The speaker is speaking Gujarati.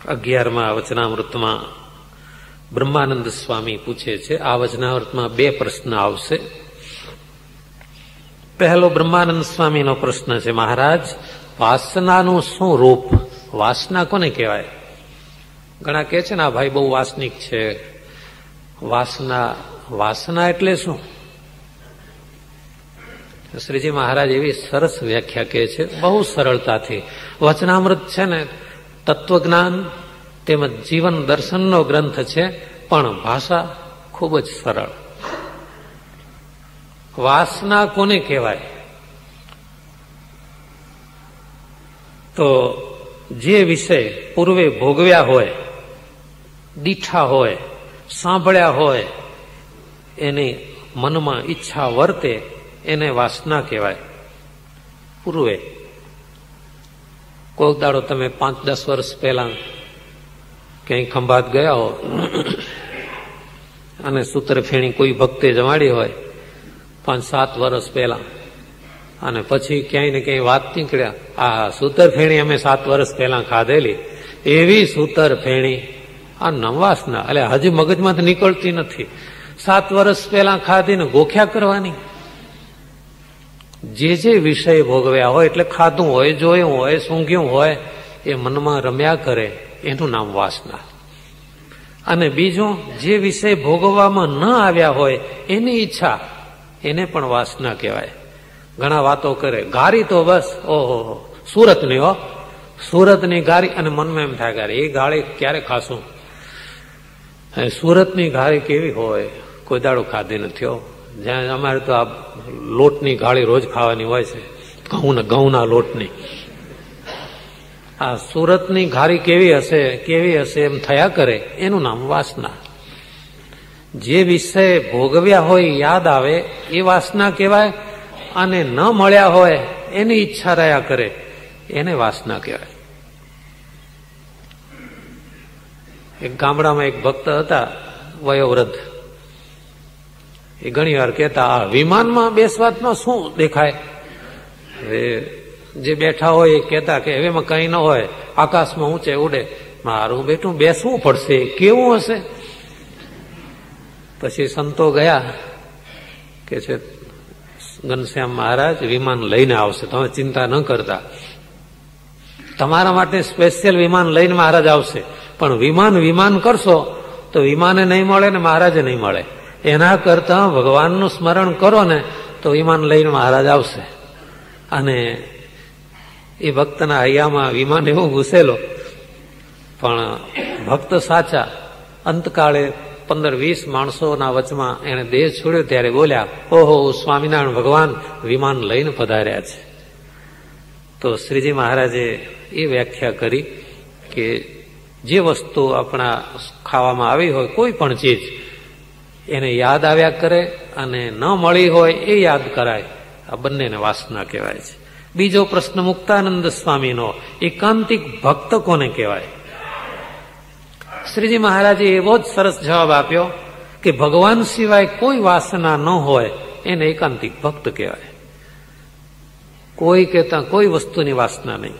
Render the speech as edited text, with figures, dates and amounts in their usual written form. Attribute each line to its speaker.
Speaker 1: 11મા વચનામૃતમાં બ્રહ્માનંદ સ્વામી પૂછે છે. આ વચનામૃતમાં 2 પ્રશ્ન આવશે. પહેલો બ્રહ્માનંદ સ્વામીનો પ્રશ્ન છે, મહારાજ, વાસનાનું શું રૂપ? વાસના કોને કહેવાય? ઘણા કહે છે ને આ ભાઈ બહુ વાસનિક છે. વાસના એટલે શું? શ્રીજી મહારાજ એવી સરસ વ્યાખ્યા કહે છે, બહુ સરળતાથી. વચનામૃત છે ને તત્વજ્ઞાન તેમજ જીવન દર્શનનો ગ્રંથ છે, પણ ભાષા ખૂબ જ સરળ. વાસના કોને કહેવાય? તો જે વિષય પૂર્વે ભોગવ્યા હોય, દીઠા હોય, સાંભળ્યા હોય, એની મનમાં ઈચ્છા વર્તે એને વાસના કહેવાય. પૂર્વે કોઈક દાડો તમે 5-10 વર્ષ પહેલા ક્યાંય ખંભાત ગયા હો અને સૂત્ર ફેણી કોઈ ભક્તે જમાડી હોય 5-7 વર્ષ પહેલા, અને પછી ક્યાંય ને ક્યાંય વાત નીકળ્યા, આ સૂતર ફેણી અમે 7 વર્ષ પહેલા ખાધેલી, એવી સૂતર ફેણી, આ નવાસના એટલે હજી મગજમાંથી નીકળતી નથી. 7 વર્ષ પહેલા ખાધીને ગોખ્યા કરવાની. જે વિષય ભોગવ્યા હોય એટલે ખાધું હોય, જોયું હોય, સૂંઘ્યું હોય, એ મનમાં રમ્યા કરે, એનું નામ વાસના. અને બીજું, જે વિષય ભોગવવામાં ન આવ્યા હોય એની ઈચ્છા, એને પણ વાસના કહેવાય. ઘણા વાતો કરે, ગારી તો બસ ઓહો સુરતની હો, સુરતની ગારી, અને મનમાં એમ થાય ગારી, એ ગાળી ક્યારે ખાશું? સુરતની ગાળી કેવી હોય? કોઈ દાડો ખાધી નથી હો. જ્યાં અમારે તો આ લોટની ગાળી રોજ ખાવાની હોય છે, ઘઉંના લોટની. આ સુરતની ઘારી કેવી હશે એમ થયા કરે, એનું નામ વાસના. જે વિષય ભોગવ્યા હોય યાદ આવે એ વાસના કહેવાય, અને ન મળ્યા હોય એની ઈચ્છા રહ્યા કરે એને વાસના કહેવાય. એક ગામડામાં એક ભક્ત હતા, વયોવૃદ્ધ. એ ઘણી વાર કહેતા, આ વિમાનમાં બેસવામાં શું દેખાય? જે બેઠા હોય એ કહેતા કે એમાં કઈ ન હોય, આકાશમાં ઊંચે ઉડે. મારું બેટું બેસવું પડશે, કેવું હશે? પછી સંતો ગયા, કે છે ઘનશ્યામ મહારાજ વિમાન લઈને આવશે, તમે ચિંતા ન કરતા, તમારા માટે સ્પેશિયલ વિમાન લઈને મહારાજ આવશે. પણ વિમાન કરશો તો વિમાને નહીં મળે ને મહારાજે નહીં મળે. એના કરતા ભગવાનનું સ્મરણ કરો ને તો વિમાન લઈને મહારાજ આવશે. અને એ ભક્તના હૈયામાં વિમાન એવું ઘૂસેલો, પણ ભક્ત સાચા અંતકાળે 15-20 માણસોના વચમાં એને દેહ છોડ્યો ત્યારે બોલ્યા, ઓહો સ્વામિનારાયણ ભગવાન વિમાન લઈને પધાર્યા છે. તો શ્રીજી મહારાજે એ વ્યાખ્યા કરી કે જે વસ્તુ આપણા ખાવામાં આવી હોય, કોઈ પણ ચીજ, એને યાદ આવ્યા કરે, અને ન મળી હોય એ યાદ કરાય. આ બંનેને વાસના કહેવાય છે. બીજો પ્રશ્ન મુક્તાનંદ સ્વામીનો, એકાંતિક ભક્ત કોને કહેવાય? શ્રીજી મહારાજે એવો જ સરસ જવાબ આપ્યો કે ભગવાન સિવાય કોઈ વાસના ન હોય એને એકાંતિક ભક્ત કહેવાય. કોઈ કહેતા કોઈ વસ્તુની વાસના નહીં.